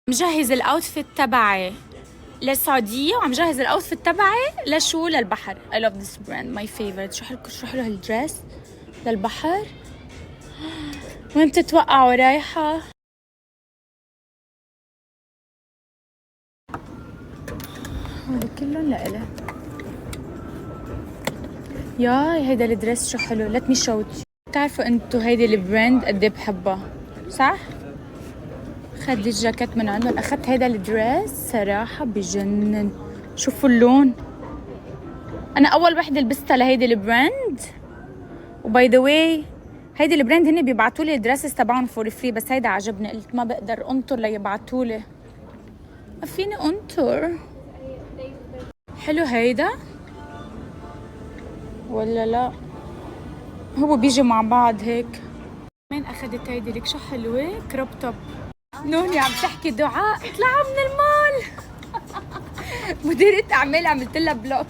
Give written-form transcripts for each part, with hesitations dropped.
مجهز الاوتفيت تبعي للسعودية وعم جهز الاوتفيت تبعي لشو؟ للبحر. I love this brand my favorite. شو حلو هالدريس للبحر. وين بتتوقعوا رايحة؟ هذا كلهم لإلي. ياي هيدا الدريس شو حلو. let me show you. بتعرفوا انتو هيدي البراند قد ايه بحبها صح؟ خدي الجاكيت من عندهم. اخذت هيدا الدريس صراحة بجنن. شوفوا اللون. انا اول وحدة لبستها لهيدي البراند. وباي ذا واي هيدي البراند هن بيبعتوا لي الدريسز تبعهم فور فري، بس هيدا عجبني. قلت ما بقدر انطر ليبعتوا لي. ما فيني انطر. حلو هيدا ولا لا؟ هو بيجي مع بعض هيك. مين اخذت هيدي لك شو حلوة؟ كروب توب. نوني عم تحكي دعاء اطلعوا من المول. مديرة اعمال عملت لها بلوك.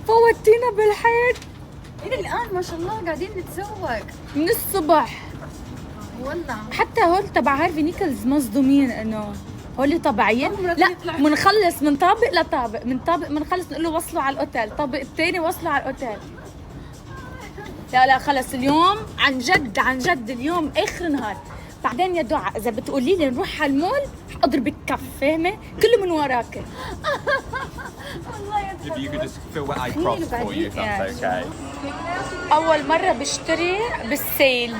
فوتينا بالحيط. إلى الآن ما شاء الله قاعدين نتسوق من الصبح والله. حتى هول تبع هارفي نيكلز مصدومين انه هول طبيعيين. لا منخلص من طابق لطابق، من طابق منخلص نقول له وصلوا على الاوتيل، طابق الثاني وصلوا على الاوتيل. لا خلص اليوم عن جد اليوم اخر نهار. بعدين يا دعاء اذا بتقولي لي نروح على المول اضربك كف، فاهمه؟ كله من وراك. والله If you could just fill what I cropped for you, if that's okay. اول مره بشتري بالسيل.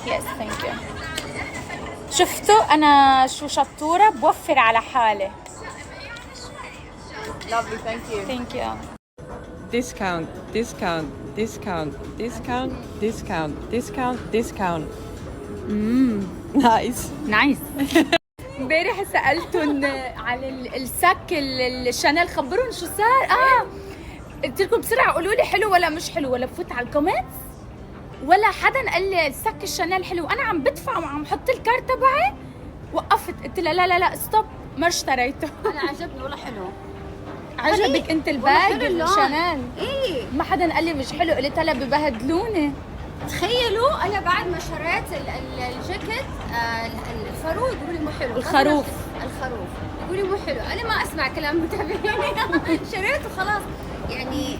يس ثانك يو. شفتوا انا شو شطوره بوفر على حالي. lovely thank you. ثانك يو. Discount, discount, discount, discount, discount, discount, discount. Nice. نايس. امبارح سالتهم على السك الشانيل، خبرون شو صار. قلت لكم بسرعه قولوا لي حلو ولا مش حلو، ولا بفوت على الكومنتس ولا حدا قال لي السك الشانيل حلو. انا عم بدفع وعم حط الكارت تبعي، وقفت قلت لها لا ستوب ما اشتريته. أنا عجبني والله حلو. عجبك انت والله الباج حلو اللون. الشانيل؟ إيه ما حدا قال لي مش حلو، قلت لها ببهدلوني. تخيلوا أنا بعد ما شريت الجاكيت الخروف يقول لي مو حلو. الخروف يقول لي مو حلو. أنا ما أسمع كلام متابعيني. شريته خلاص يعني.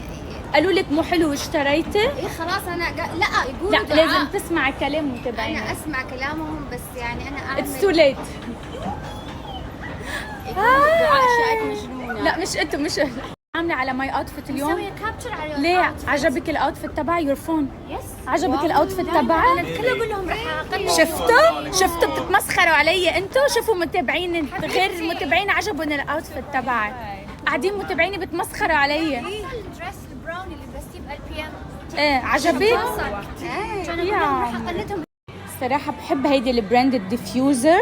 قالوا لك مو حلو واشتريتي؟ إيه خلاص أنا لا يقولوا لا لازم تسمع كلام متابعين. أنا أسمع كلامهم بس يعني أنا أعمل. اتس تو ليت. دعاء أشياء مجنونة. لا مش انتوا مش عامله على ماي اوتفيت اليوم. مسوية كابتشر على ليه؟ outfit. عجبك الاوتفيت تبعي؟ يور فون يس عجبك الاوتفيت تبعي؟ انا كل اقول لهم راح اقلل. شفتوا بتتمسخروا علي انتوا. شوفوا متابعين غير متابعين عجبهم الاوتفيت تبعي، قاعدين متابعيني بتمسخروا علي. الدريس البراون اللي لبستيه ب LPM ايه عجبك؟ كان اقول لهم راح اقلدهم. صراحه بحب هيدي البراند الديفيوزر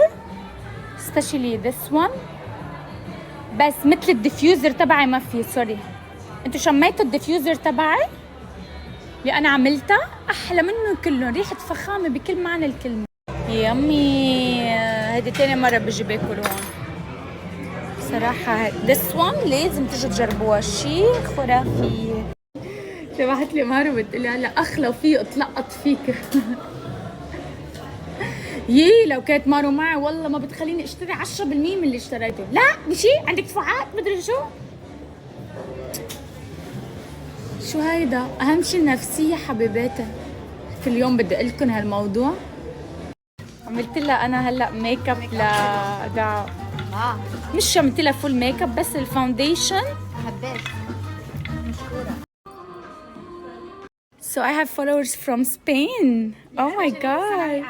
especially this one، بس مثل الديفيوزر تبعي ما في. سوري انتوا شميتوا الديفيوزر تبعي اللي انا عملتها؟ احلى منه كلهم، ريحه فخامه بكل معنى الكلمه. يمي. هيدي تاني مره بجي باكل هون صراحه. this one لازم تيجوا تجربوها، شيء خرافي. تبعت لي مارو بتقول لي هلا اخلو فيه اتلقط فيك. يي لو كانت مارو معي والله ما بتخليني اشتري 10% من اللي اشتريته. لا بشي عندك دفعات مدري شو هيدا. اهم شي النفسيه حبيباتي. كل يوم بدي اقول لكم هالموضوع. عملت لها انا هلا ميك اب لدعاء. مش عملت لها فول ميك اب بس الفاونديشن. حبيت. مشكوره. So I have followers from Spain. Oh my god.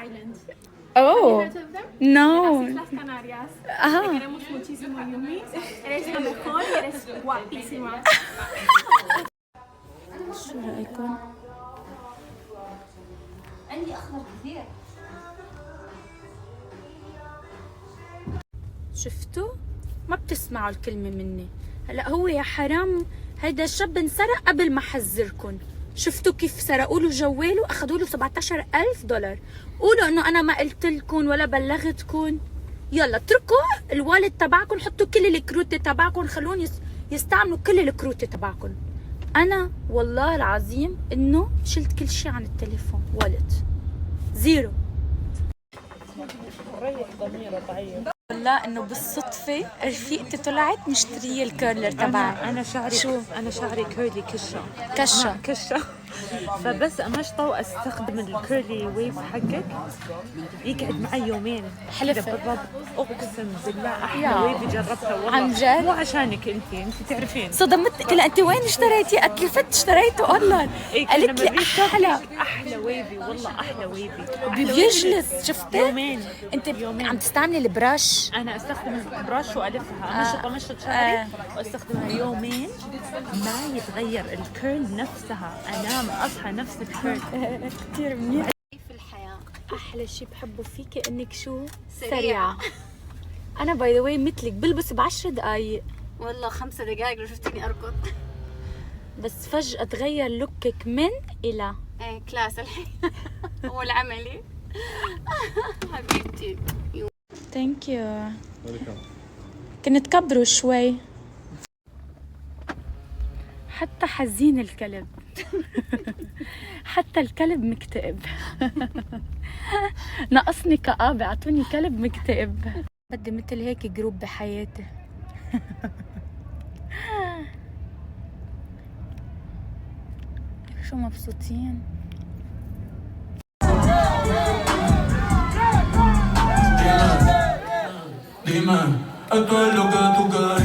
Oh. No. Las Canarias. Ah. Te queremos muchísimo, Yumi. Eres la mejor y eres guapísima. شو رأيكم؟ عندي اخضر كثير. شفتوا؟ ما بتسمعوا الكلمة مني. هلا هو يا حرام هيدا الشاب انسرق قبل ما حذركم. شفتوا كيف سرقوا له جواله؟ اخذوا له $17,000. قولوا انه انا ما قلت لكم ولا بلغتكم. يلا اتركوا الوالد تبعكم، حطوا كل الكروت تبعكم، خلون يستعملوا كل الكروت تبعكم. انا والله العظيم انه شلت كل شيء عن التليفون. والد زيرو. والله انه بالصدفة رفيقتي طلعت مشترية الكيرلر تبعي. انا شعري شو؟ انا شعري كيرلي كشة. كشة فبس امشطه استخدم الكيرلي ويف حقك يقعد معي يومين. حلفة. كده بالضبط، اقسم بالله احلى يا. ويفي جربته والله. عن جد؟ مو عشانك انت تعرفين. صدمت لا انت وين اشتريتيه؟ اتلفت اشتريته اونلاين. إيه، قالت كنا لي بالريستوك احلى احلى ويفي والله، احلى ويفي. بيجلس. شفتي؟ يومين. انت عم تستعملي البراش؟ انا استخدم البراش والفها امشط شعري واستخدمها يومين ما يتغير الكيرل نفسها، انام اصحى نفس الكيرل. كثير منيح. في الحياة احلى شيء بحبه فيكي انك شو؟ سريعة. انا باي ذا واي مثلك بلبس ب10 دقائق والله 5 دقايق لو شفتني اركض. بس فجأة تغير لوكك من إلى. ايه كلاس الحين. هو العملي. حبيبتي. ثانك يو. كنت تكبروا شوي. حتى حزين الكلب. حتى الكلب مكتئب. ناقصني كآبة، اعطوني كلب مكتئب. بدي مثل هيك جروب بحياتي. شو مبسوطين. Dime, esto es lo que tú quieres.